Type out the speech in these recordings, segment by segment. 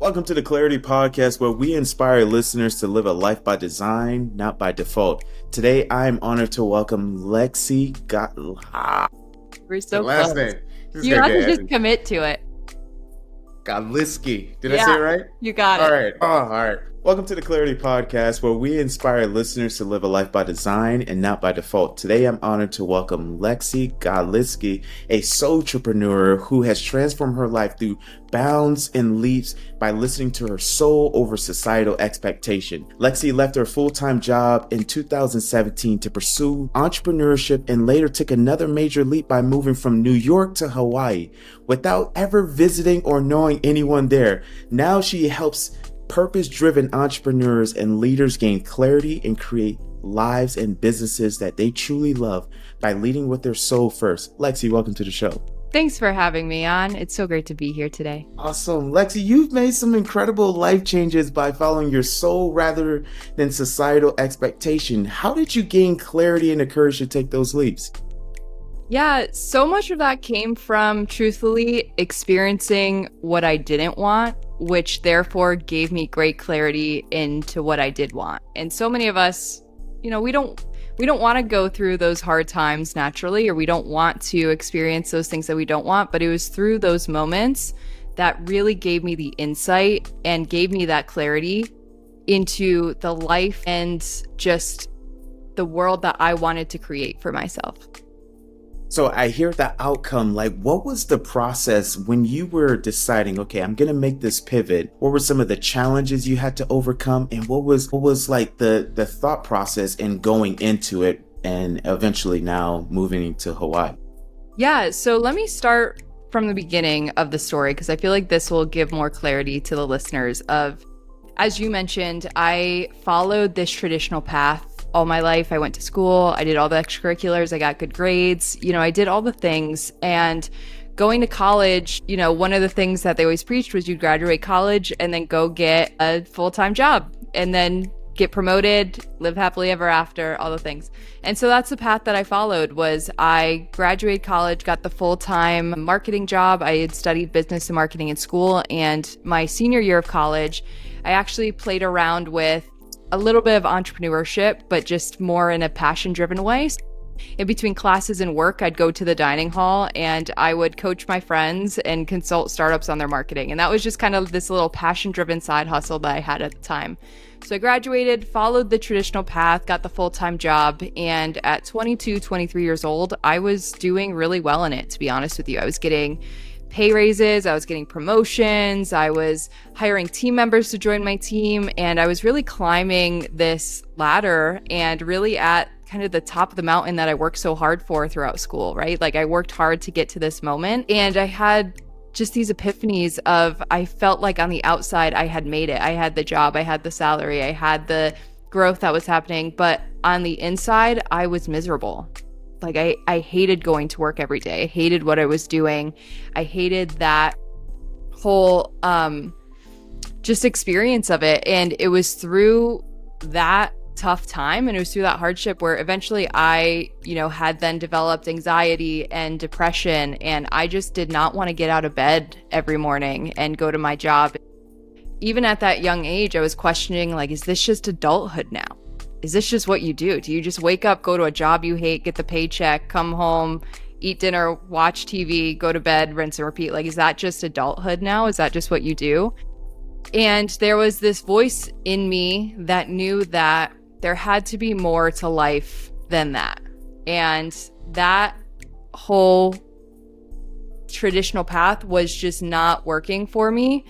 Welcome to the Clarity Podcast, where we inspire listeners to live a life by design, not by default. Today, I am honored to welcome Lexi Godlewski. We're so last close. name. You have to just commit to it. Godlewski. Did I say it right? You got it. All right. All right. Welcome to the Clarity Podcast, where we inspire listeners to live a life by design and not by default. Today, I'm honored to welcome Lexi Godlewski, a soul entrepreneur who has transformed her life through bounds and leaps by listening to her soul over societal expectation. Lexi left her full-time job in 2017 to pursue entrepreneurship and later took another major leap by moving from New York to Hawaii without ever visiting or knowing anyone there. Now she helps purpose-driven entrepreneurs and leaders gain clarity and create lives and businesses that they truly love by leading with their soul first. Lexi, welcome to the show. Thanks for having me on. It's so great to be here today. Awesome. Lexi, you've made some incredible life changes by following your soul rather than societal expectation. How did you gain clarity and the courage to take those leaps? Yeah, so much of that came from truthfully experiencing what I didn't want, which therefore gave me great clarity into what I did want. And so many of us, we don't want to go through those hard times naturally, or we don't want to experience those things that we don't want. But it was through those moments that really gave me the insight and gave me that clarity into the life and just the world that I wanted to create for myself. So I hear the outcome. What was the process when you were deciding, okay, I'm going to make this pivot? What were some of the challenges you had to overcome? And what was like the thought process in going into it and eventually now moving into Hawaii? Yeah, so let me start from the beginning of the story, because I feel like this will give more clarity to the listeners of, as you mentioned, I followed this traditional path all my life. I went to school, I did all the extracurriculars, I got good grades, I did all the things. And going to college, one of the things that they always preached was you'd graduate college and then go get a full-time job and then get promoted, live happily ever after, all the things. And so that's the path that I followed. Was I graduated college, got the full-time marketing job. I had studied business and marketing in school, and my senior year of college, I actually played around with a little bit of entrepreneurship, but just more in a passion-driven way. In between classes and work, I'd go to the dining hall and I would coach my friends and consult startups on their marketing. And that was just kind of this little passion-driven side hustle that I had at the time. So I graduated, followed the traditional path, got the full-time job, and at 22, 23 years old, I was doing really well in it, to be honest with you. I was getting pay raises, I was getting promotions, I was hiring team members to join my team, and I was really climbing this ladder and really at kind of the top of the mountain that I worked so hard for throughout school, right? I worked hard to get to this moment, and I had just these epiphanies of, I felt like on the outside I had made it. I had the job, I had the salary, I had the growth that was happening, but on the inside, I was miserable. I hated going to work every day. I hated what I was doing. I hated that whole just experience of it. And it was through that tough time, and it was through that hardship where eventually I, had then developed anxiety and depression, and I just did not want to get out of bed every morning and go to my job. Even at that young age, I was questioning, is this just adulthood now? Is this just what you do? Do you just wake up, go to a job you hate, get the paycheck, come home, eat dinner, watch TV, go to bed, rinse and repeat? Is that just adulthood now? Is that just what you do? And there was this voice in me that knew that there had to be more to life than that. And that whole traditional path was just not working for me.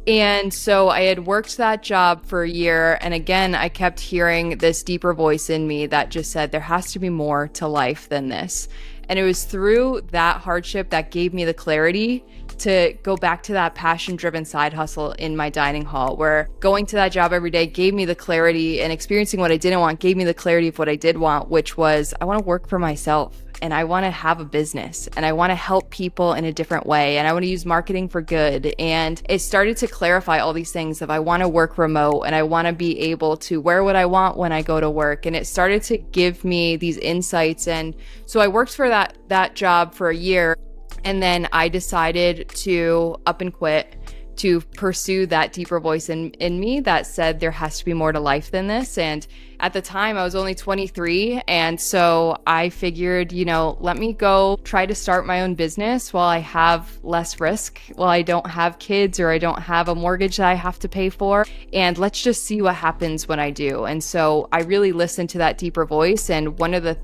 And so I had worked that job for a year. And again, I kept hearing this deeper voice in me that just said, there has to be more to life than this. And it was through that hardship that gave me the clarity to go back to that passion-driven side hustle in my dining hall, where going to that job every day gave me the clarity, and experiencing what I didn't want gave me the clarity of what I did want, which was I want to work for myself. And I want to have a business, and I want to help people in a different way, and I want to use marketing for good. And it started to clarify all these things of I want to work remote, and I want to be able to wear what I want when I go to work. And it started to give me these insights. And so I worked for that job for a year, and then I decided to up and quit to pursue that deeper voice in me that said there has to be more to life than this. And at the time I was only 23. And so I figured, let me go try to start my own business while I have less risk, while I don't have kids or I don't have a mortgage that I have to pay for. And let's just see what happens when I do. And so I really listened to that deeper voice. And one of the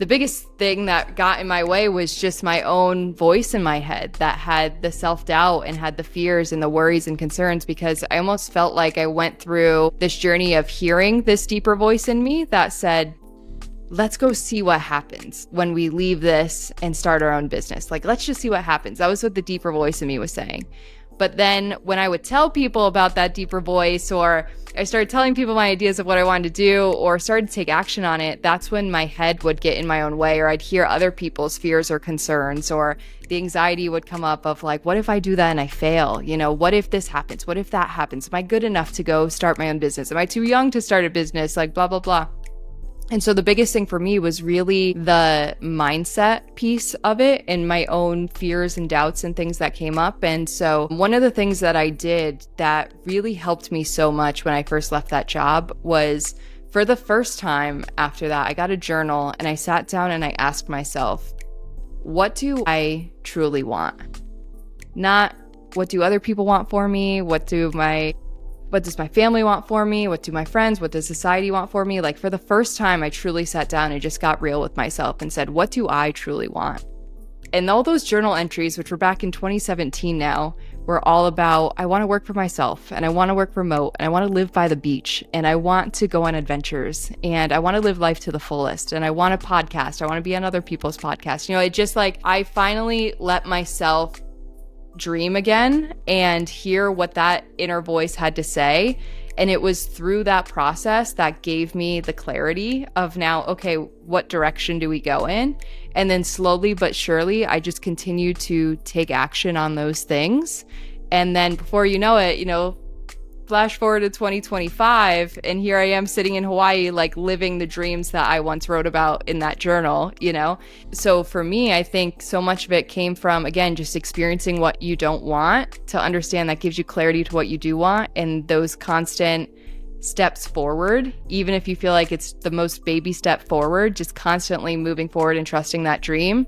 biggest thing that got in my way was just my own voice in my head that had the self-doubt and had the fears and the worries and concerns, because I almost felt like I went through this journey of hearing this deeper voice in me that said, let's go see what happens when we leave this and start our own business. Like, let's just see what happens. That was what the deeper voice in me was saying. But then when I would tell people about that deeper voice, or I started telling people my ideas of what I wanted to do, or started to take action on it, that's when my head would get in my own way, or I'd hear other people's fears or concerns, or the anxiety would come up of like, what if I do that and I fail? What if this happens? What if that happens? Am I good enough to go start my own business? Am I too young to start a business? Like, blah, blah, blah. And so the biggest thing for me was really the mindset piece of it and my own fears and doubts and things that came up. And so one of the things that I did that really helped me so much when I first left that job was, for the first time after that, I got a journal and I sat down and I asked myself, what do I truly want? Not what do other people want for me? What does my family want for me? What do my friends, what does society want for me? Like, for the first time, I truly sat down and just got real with myself and said, what do I truly want? And all those journal entries, which were back in 2017 now, were all about, I want to work for myself, and I want to work remote, and I want to live by the beach, and I want to go on adventures, and I want to live life to the fullest, and I want a podcast. I want to be on other people's podcasts. It just like, I finally let myself dream again and hear what that inner voice had to say. And it was through that process that gave me the clarity of now, okay, what direction do we go in? And then slowly but surely, I just continued to take action on those things. And then before you know it, flash forward to 2025, and here I am sitting in Hawaii, like living the dreams that I once wrote about in that journal, So for me, I think so much of it came from, again, just experiencing what you don't want to understand that gives you clarity to what you do want, and those constant steps forward, even if you feel like it's the most baby step forward, just constantly moving forward and trusting that dream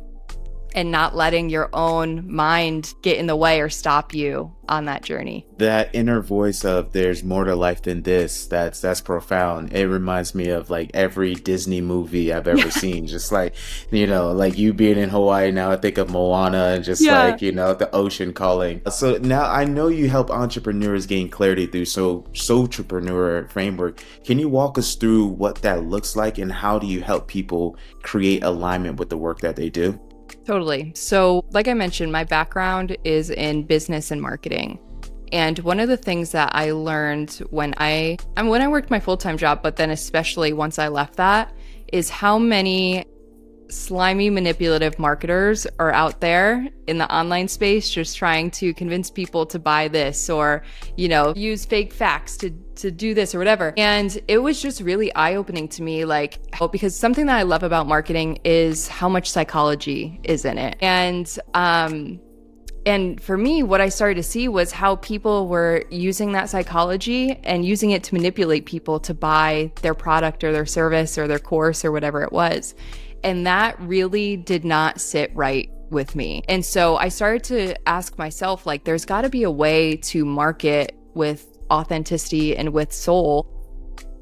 and not letting your own mind get in the way or stop you on that journey. That inner voice of there's more to life than this, that's profound. It reminds me of like every Disney movie I've ever seen. Just like, like you being in Hawaii, now I think of Moana and just like, the ocean calling. So now I know you help entrepreneurs gain clarity through Soultrepreneur framework. Can you walk us through what that looks like, and how do you help people create alignment with the work that they do? Totally. So like I mentioned, my background is in business and marketing. And one of the things that I learned when I worked my full-time job, but then especially once I left that, is how many slimy, manipulative marketers are out there in the online space just trying to convince people to buy this or, use fake facts to do this or whatever. And it was just really eye-opening to me, because something that I love about marketing is how much psychology is in it. And for me, what I started to see was how people were using that psychology and using it to manipulate people to buy their product or their service or their course or whatever it was. And that really did not sit right with me. And so I started to ask myself, there's got to be a way to market with authenticity and with soul,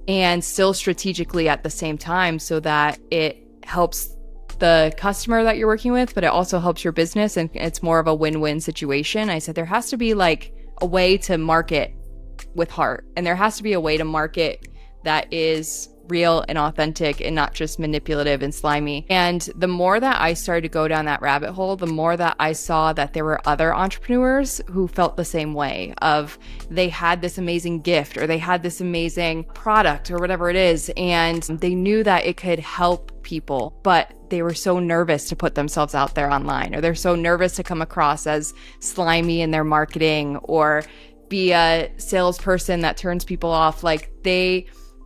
and still strategically at the same time, so that it helps the customer that you're working with, but it also helps your business, and it's more of a win-win situation. I said there has to be a way to market with heart, and there has to be a way to market that is real and authentic and not just manipulative and slimy. And the more that I started to go down that rabbit hole, the more that I saw that there were other entrepreneurs who felt the same way, of they had this amazing gift or they had this amazing product or whatever it is, and they knew that it could help people, but they were so nervous to put themselves out there online, or they're so nervous to come across as slimy in their marketing or be a salesperson that turns people off.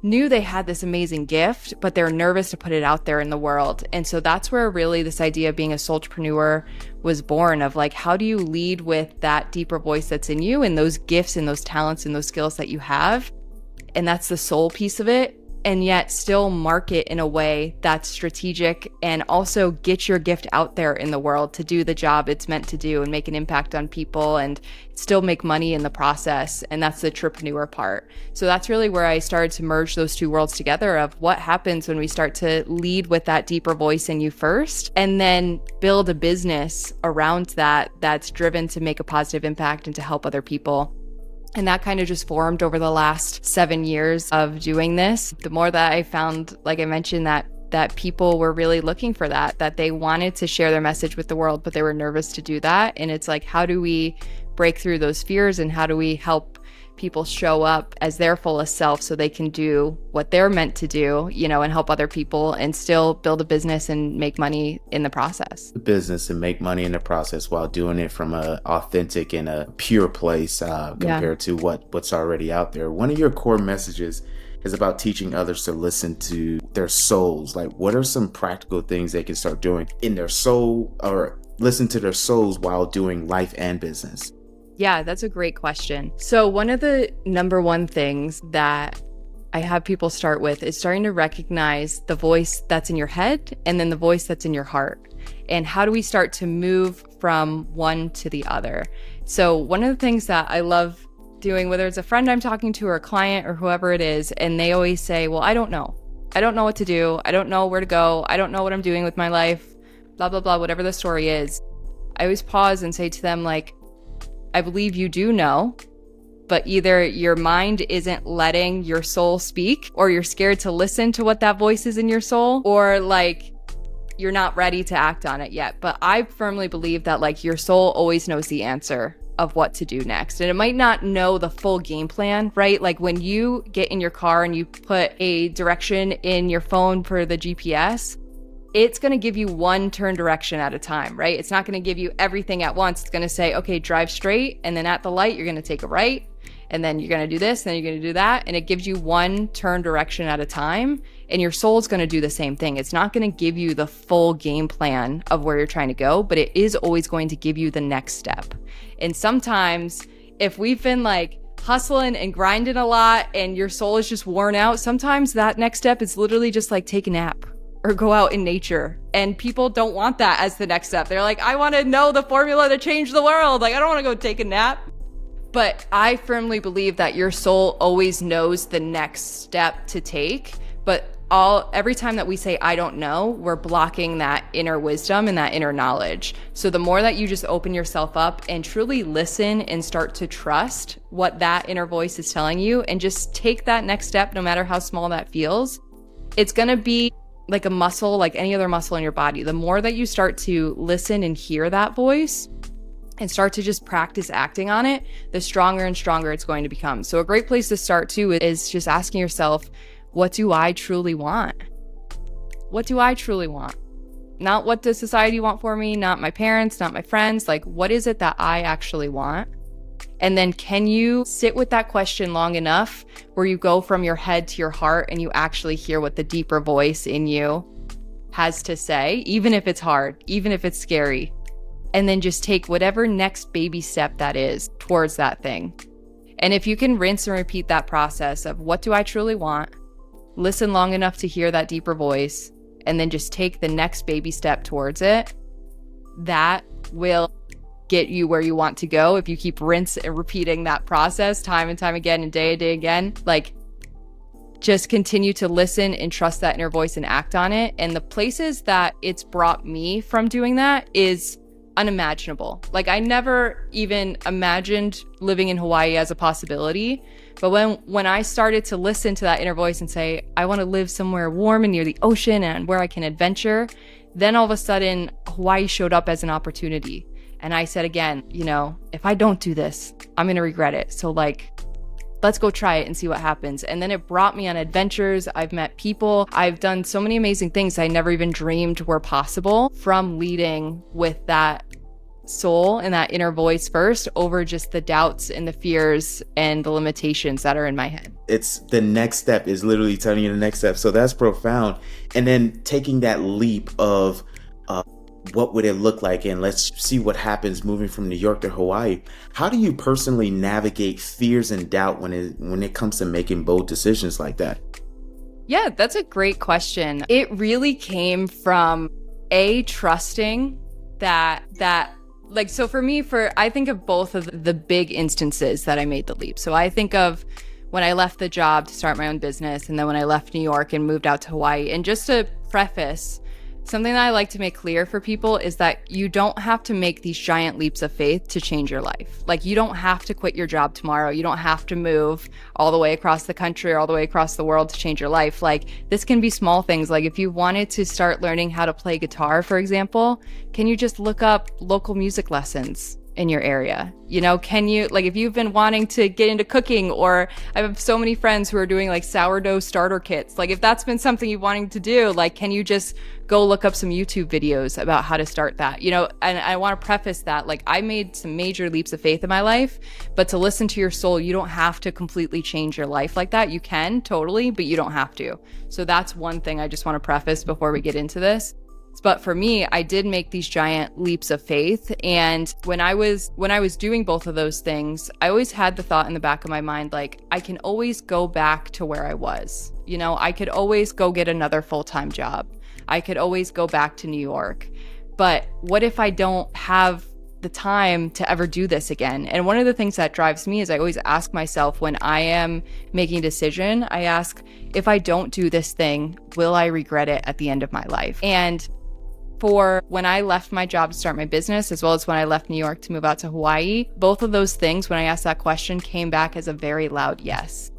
knew they had this amazing gift, but they're nervous to put it out there in the world. And so that's where really this idea of being a soulpreneur was born, of like, how do you lead with that deeper voice that's in you and those gifts and those talents and those skills that you have? And that's the soul piece of it. And yet still market in a way that's strategic and also get your gift out there in the world to do the job it's meant to do and make an impact on people and still make money in the process. And that's the entrepreneur part. So that's really where I started to merge those two worlds together, of what happens when we start to lead with that deeper voice in you first, and then build a business around that that's driven to make a positive impact and to help other people. And that kind of just formed over the last 7 years of doing this. The more that I found, like I mentioned, that people were really looking for that they wanted to share their message with the world, but they were nervous to do that. And it's like, how do we break through those fears, and how do we help people show up as their fullest self so they can do what they're meant to do, and help other people and still build a business and make money in the process. Business and make money in the process while doing it from a authentic and a pure place compared to what's already out there. One of your core messages is about teaching others to listen to their souls. Like, what are some practical things they can start doing in their soul, or listen to their souls while doing life and business? Yeah, that's a great question. So one of the number one things that I have people start with is starting to recognize the voice that's in your head and then the voice that's in your heart. And how do we start to move from one to the other? So one of the things that I love doing, whether it's a friend I'm talking to or a client or whoever it is, and they always say, well, I don't know. I don't know what to do. I don't know where to go. I don't know what I'm doing with my life, blah, blah, blah, whatever the story is. I always pause and say to them, like, I believe you do know, but either your mind isn't letting your soul speak, or you're scared to listen to what that voice is in your soul, or like you're not ready to act on it yet. But I firmly believe that like your soul always knows the answer of what to do next. And it might not know the full game plan, right? Like when you get in your car and you put a direction in your phone for the GPS, it's going to give you one turn direction at a time, right? It's not going to give you everything at once. It's going to say, okay, drive straight. And then at the light, you're going to take a right. And then you're going to do this, and then you're going to do that. And it gives you one turn direction at a time. And your soul's going to do the same thing. It's not going to give you the full game plan of where you're trying to go, but it is always going to give you the next step. And sometimes if we've been like hustling and grinding a lot and your soul is just worn out, sometimes that next step is literally just like take a nap or go out in nature. And people don't want that as the next step. They're like, I want to know the formula to change the world. Like, I don't want to go take a nap. But I firmly believe that your soul always knows the next step to take. But every time that we say, I don't know, we're blocking that inner wisdom and that inner knowledge. So the more that you just open yourself up and truly listen and start to trust what that inner voice is telling you, and just take that next step, no matter how small that feels, it's going to be like a muscle, like any other muscle in your body. The more that you start to listen and hear that voice and start to just practice acting on it, the stronger and stronger it's going to become. So a great place to start too is just asking yourself, what do I truly want? What do I truly want? Not what does society want for me, not my parents, not my friends. Like, what is it that I actually want? And then can you sit with that question long enough where you go from your head to your heart and you actually hear what the deeper voice in you has to say, even if it's hard, even if it's scary, and then just take whatever next baby step that is towards that thing. And if you can rinse and repeat that process of what do I truly want, listen long enough to hear that deeper voice, and then just take the next baby step towards it, that will get you where you want to go. If you keep rinsing and repeating that process time and time again and day again, like, just continue to listen and trust that inner voice and act on it. And the places that it's brought me from doing that is unimaginable. Like, I never even imagined living in Hawaii as a possibility. But when I started to listen to that inner voice and say, I want to live somewhere warm and near the ocean and where I can adventure, then all of a sudden Hawaii showed up as an opportunity. And I said again, if I don't do this, I'm going to regret it. So like, let's go try it and see what happens. And then it brought me on adventures. I've met people. I've done so many amazing things I never even dreamed were possible from leading with that soul and that inner voice first over just the doubts and the fears and the limitations that are in my head. It's the next step is literally telling you the next step. So that's profound. And then taking that leap of what would it look like? And let's see what happens moving from New York to Hawaii. How do you personally navigate fears and doubt when it comes to making bold decisions like that? Yeah, that's a great question. It really came from trusting that like, so for me, I think of both of the big instances that I made the leap. So I think of when I left the job to start my own business, and then when I left New York and moved out to Hawaii. And just to preface, something that I like to make clear for people is that you don't have to make these giant leaps of faith to change your life. Like, you don't have to quit your job tomorrow. You don't have to move all the way across the country or all the way across the world to change your life. Like, this can be small things. Like, if you wanted to start learning how to play guitar, for example, can you just look up local music lessons in your area? You know, can you, like, if you've been wanting to get into cooking, or I have so many friends who are doing like sourdough starter kits, like if that's been something you're wanting to do, like, can you just go look up some YouTube videos about how to start that? You know, and I want to preface that, like, I made some major leaps of faith in my life, but to listen to your soul, you don't have to completely change your life like that. You can totally, but you don't have to. So that's one thing I just want to preface before we get into this. But for me, I did make these giant leaps of faith. And when I was doing both of those things, I always had the thought in the back of my mind, like, I can always go back to where I was. You know, I could always go get another full-time job. I could always go back to New York. But what if I don't have the time to ever do this again? And one of the things that drives me is I always ask myself, when I am making a decision, I ask, if I don't do this thing, will I regret it at the end of my life? And for when I left my job to start my business, as well as when I left New York to move out to Hawaii, both of those things, when I asked that question, came back as a very loud yes.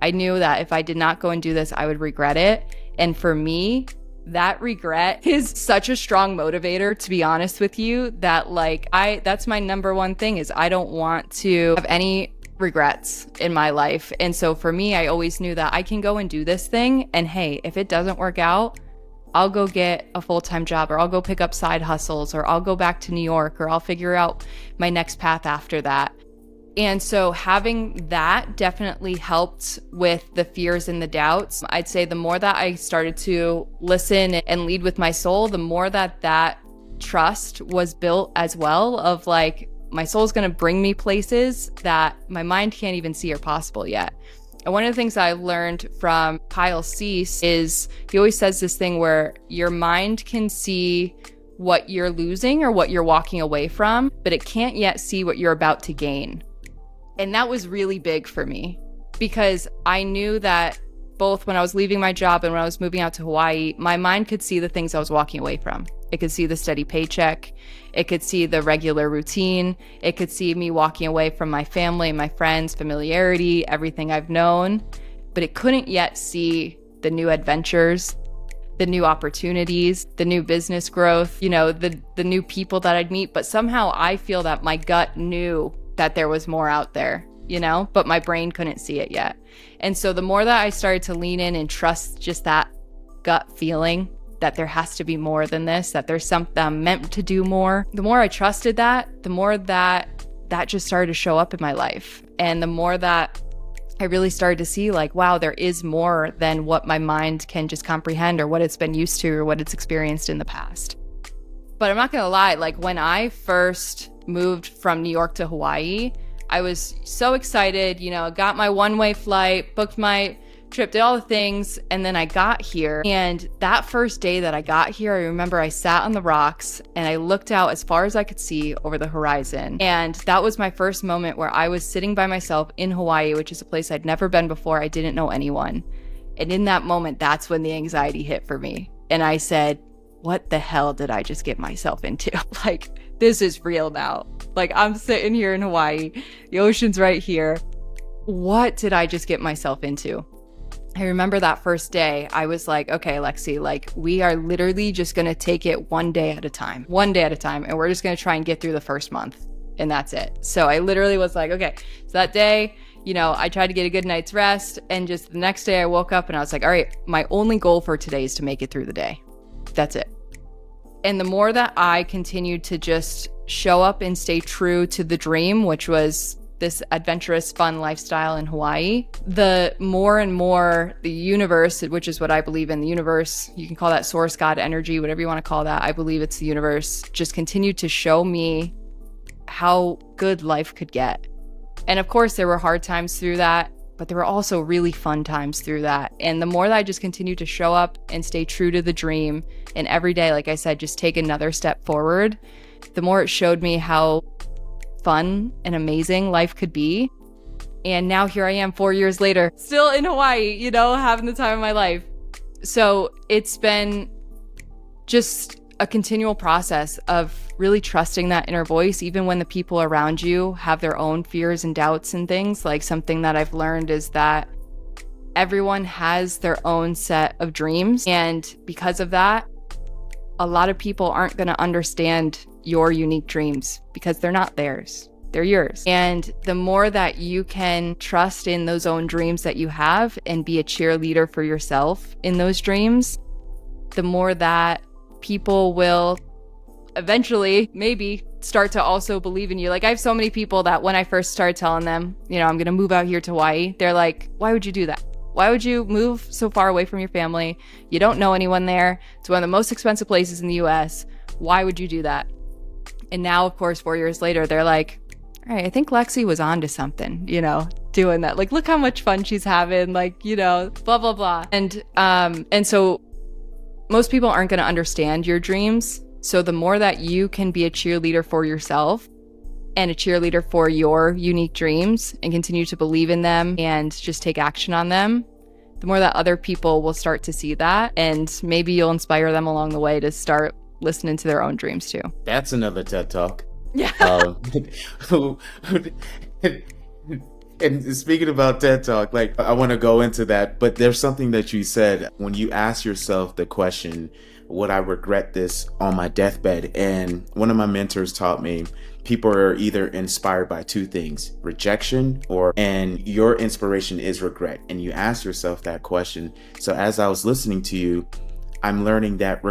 I knew that if I did not go and do this, I would regret it. And for me, that regret is such a strong motivator, to be honest with you, that that's my number one thing, is I don't want to have any regrets in my life. And so for me, I always knew that I can go and do this thing, and hey, if it doesn't work out, I'll go get a full-time job, or I'll go pick up side hustles, or I'll go back to New York, or I'll figure out my next path after that. And so having that definitely helped with the fears and the doubts. I'd say the more that I started to listen and lead with my soul, the more that trust was built as well, of like, my soul's going to bring me places that my mind can't even see are possible yet. And one of the things I learned from Kyle Cease is he always says this thing where your mind can see what you're losing or what you're walking away from, but it can't yet see what you're about to gain. And that was really big for me, because I knew that both when I was leaving my job and when I was moving out to Hawaii, my mind could see the things I was walking away from. It could see the steady paycheck. It could see the regular routine. It could see me walking away from my family, my friends, familiarity, everything I've known. But it couldn't yet see the new adventures, the new opportunities, the new business growth, you know, the new people that I'd meet. But somehow I feel that my gut knew that there was more out there, you know, but my brain couldn't see it yet. And so the more that I started to lean in and trust just that gut feeling that there has to be more than this, that there's something I'm meant to do more, the more I trusted that, the more that just started to show up in my life. And the more that I really started to see, like, wow, there is more than what my mind can just comprehend, or what it's been used to, or what it's experienced in the past. But I'm not gonna lie, like, when I first moved from New York to Hawaii, I was so excited, you know, got my one-way flight, booked my trip, did all the things, and then I got here. And that first day that I got here, I remember I sat on the rocks and I looked out as far as I could see over the horizon. And that was my first moment where I was sitting by myself in Hawaii, which is a place I'd never been before. I didn't know anyone. And in that moment, that's when the anxiety hit for me. And I said, what the hell did I just get myself into? Like, this is real now. Like, I'm sitting here in Hawaii, the ocean's right here. What did I just get myself into? I remember that first day, I was like, okay, Lexi, like, we are literally just going to take it one day at a time, and we're just going to try and get through the first month, and that's it. So I literally was like, okay, so that day, you know, I tried to get a good night's rest, and just the next day I woke up and I was like, all right, my only goal for today is to make it through the day. That's it. And the more that I continued to just show up and stay true to the dream, which was this adventurous, fun lifestyle in Hawaii, the more and more the universe, which is what I believe in, the universe, you can call that source, God, energy, whatever you want to call that, I believe it's the universe, just continued to show me how good life could get. And of course, there were hard times through that, but there were also really fun times through that. And the more that I just continued to show up and stay true to the dream, and every day, like I said, just take another step forward, the more it showed me how fun and amazing life could be. And now here I am 4 years later, still in Hawaii, having the time of my life. So it's been just a continual process of really trusting that inner voice, even when the people around you have their own fears and doubts and things. Like, something that I've learned is that everyone has their own set of dreams. And because of that, a lot of people aren't going to understand your unique dreams because they're not theirs. They're yours. And the more that you can trust in those own dreams that you have and be a cheerleader for yourself in those dreams, the more that people will eventually maybe start to also believe in you. Like, I have so many people that when I first started telling them, I'm going to move out here to Hawaii, they're like, why would you do that? Why would you move so far away from your family? You don't know anyone there. It's one of the most expensive places in the US. Why would you do that? And now, of course, 4 years later, they're like, all right, I think Lexi was onto something, doing that. Like, look how much fun she's having, like, blah, blah, blah. And so most people aren't going to understand your dreams. So the more that you can be a cheerleader for yourself and a cheerleader for your unique dreams and continue to believe in them and just take action on them, the more that other people will start to see that. And maybe you'll inspire them along the way to start listening to their own dreams too. That's another TED Talk. Yeah. And speaking about TED Talk, like, I want to go into that, but there's something that you said when you ask yourself the question, would I regret this on my deathbed? And one of my mentors taught me people are either inspired by two things, rejection and your inspiration is regret. And you ask yourself that question. So as I was listening to you, I'm learning that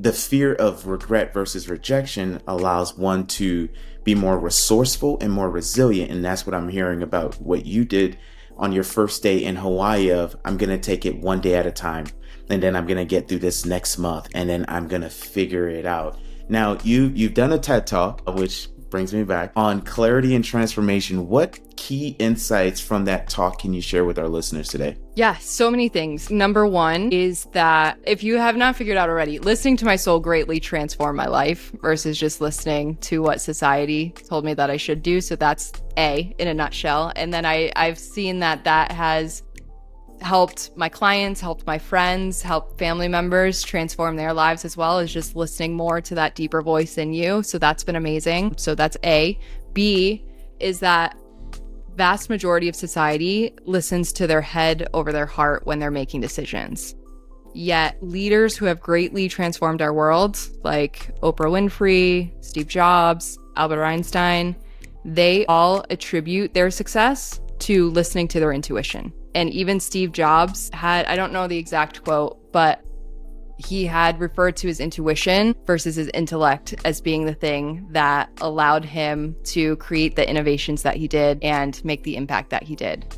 the fear of regret versus rejection allows one to be more resourceful and more resilient. And that's what I'm hearing about what you did on your first day in Hawaii of, I'm going to take it one day at a time. And then I'm going to get through this next month. And then I'm going to figure it out. Now, you've done a TED Talk, which brings me back, on clarity and transformation. What key insights from that talk can you share with our listeners today? Yeah, so many things. Number one is that if you have not figured out already, listening to my soul greatly transformed my life versus just listening to what society told me that I should do. So that's A, in a nutshell. And then I've seen that has helped my clients, helped my friends, helped family members transform their lives as well, as just listening more to that deeper voice in you. So that's been amazing. So that's A. B is that vast majority of society listens to their head over their heart when they're making decisions. Yet leaders who have greatly transformed our world, like Oprah Winfrey, Steve Jobs, Albert Einstein, they all attribute their success to listening to their intuition. And even Steve Jobs had, I don't know the exact quote, but he had referred to his intuition versus his intellect as being the thing that allowed him to create the innovations that he did and make the impact that he did.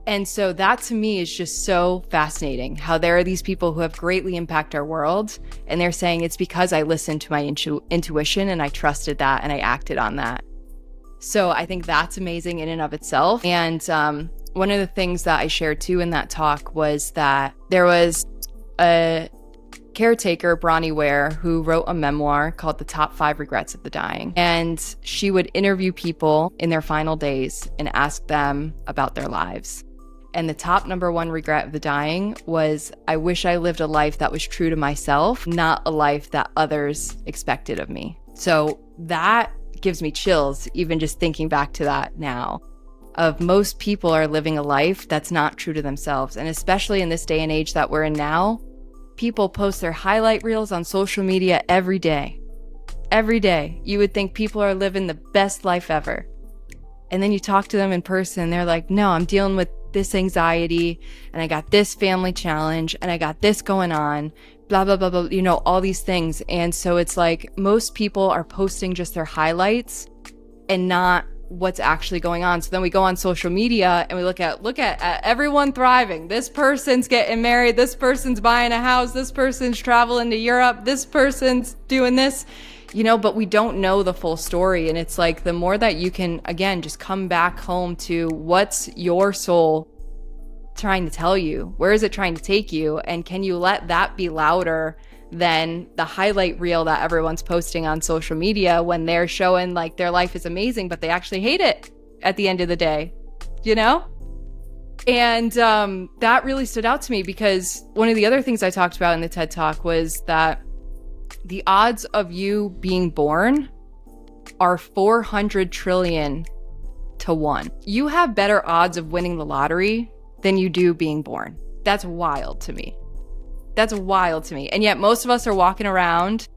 And so that to me is just so fascinating, how there are these people who have greatly impacted our world, and they're saying it's because I listened to my intuition and I trusted that and I acted on that. So I think that's amazing in and of itself. And one of the things that I shared too in that talk was that there was a caretaker, Bronnie Ware, who wrote a memoir called The Top 5 Regrets of the Dying. And she would interview people in their final days and ask them about their lives. And the top number one regret of the dying was, I wish I lived a life that was true to myself, not a life that others expected of me. So that gives me chills, even just thinking back to that now, of most people are living a life that's not true to themselves. And especially in this day and age that we're in now, people post their highlight reels on social media every day. Every day. You would think people are living the best life ever. And then you talk to them in person and they're like, no, I'm dealing with this anxiety and I got this family challenge and I got this going on. blah, blah, blah, blah, all these things. And so it's like most people are posting just their highlights and not what's actually going on. So then we go on social media and we look at everyone thriving. This person's getting married. This person's buying a house. This person's traveling to Europe. This person's doing this, but we don't know the full story. And it's like the more that you can, again, just come back home to what's your soul trying to tell you? Where is it trying to take you? And can you let that be louder than the highlight reel that everyone's posting on social media when they're showing like their life is amazing, but they actually hate it at the end of the day, And that really stood out to me because one of the other things I talked about in the TED Talk was that the odds of you being born are 400 trillion to 1. You have better odds of winning the lottery than you do being born. That's wild to me. And yet most of us are walking around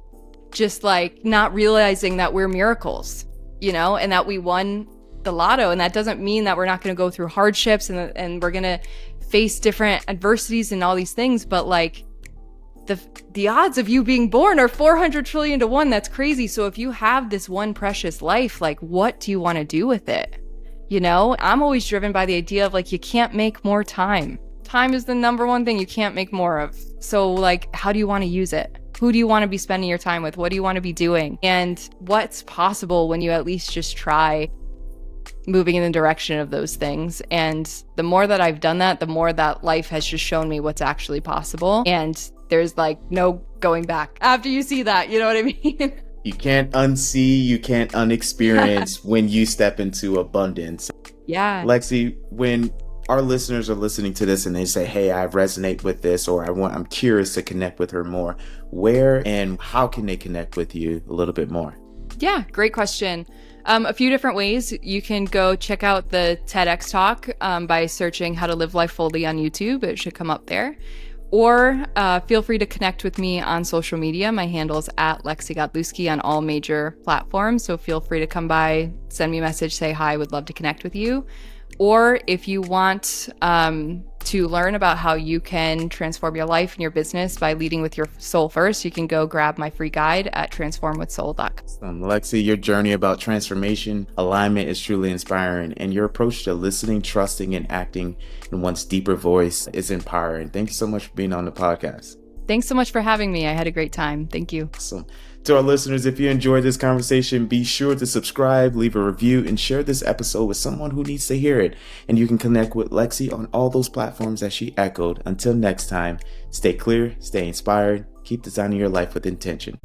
just like not realizing that we're miracles, and that we won the lotto. And that doesn't mean that we're not going to go through hardships and we're going to face different adversities and all these things. But like the odds of you being born are 400 trillion to 1. That's crazy. So if you have this one precious life, like what do you want to do with it? I'm always driven by the idea of like, you can't make more time. Time is the number one thing you can't make more of. So like, how do you want to use it? Who do you want to be spending your time with? What do you want to be doing? And what's possible when you at least just try moving in the direction of those things? And the more that I've done that, the more that life has just shown me what's actually possible. And there's like no going back after you see that, you know what I mean? You can't unsee, you can't unexperience when you step into abundance. Yeah. Lexi, when our listeners are listening to this and they say, hey, I resonate with this, or I'm curious to connect with her more, where and how can they connect with you a little bit more? Yeah, great question. A few different ways. You can go check out the TEDx talk by searching How to Live Life Fully on YouTube. It should come up there. Or feel free to connect with me on social media. My handle is at Lexi Godlewski on all major platforms. So feel free to come by, send me a message, say hi, would love to connect with you. Or if you want to learn about how you can transform your life and your business by leading with your soul first, you can go grab my free guide at transformwithsoul.com. Lexi, your journey about transformation, alignment is truly inspiring, and your approach to listening, trusting, and acting in one's deeper voice is empowering. Thank you so much for being on the podcast. Thanks so much for having me. I had a great time. Thank you. Awesome. To our listeners, if you enjoyed this conversation, be sure to subscribe, leave a review, and share this episode with someone who needs to hear it. And you can connect with Lexi on all those platforms that she echoed. Until next time, stay clear, stay inspired, keep designing your life with intention.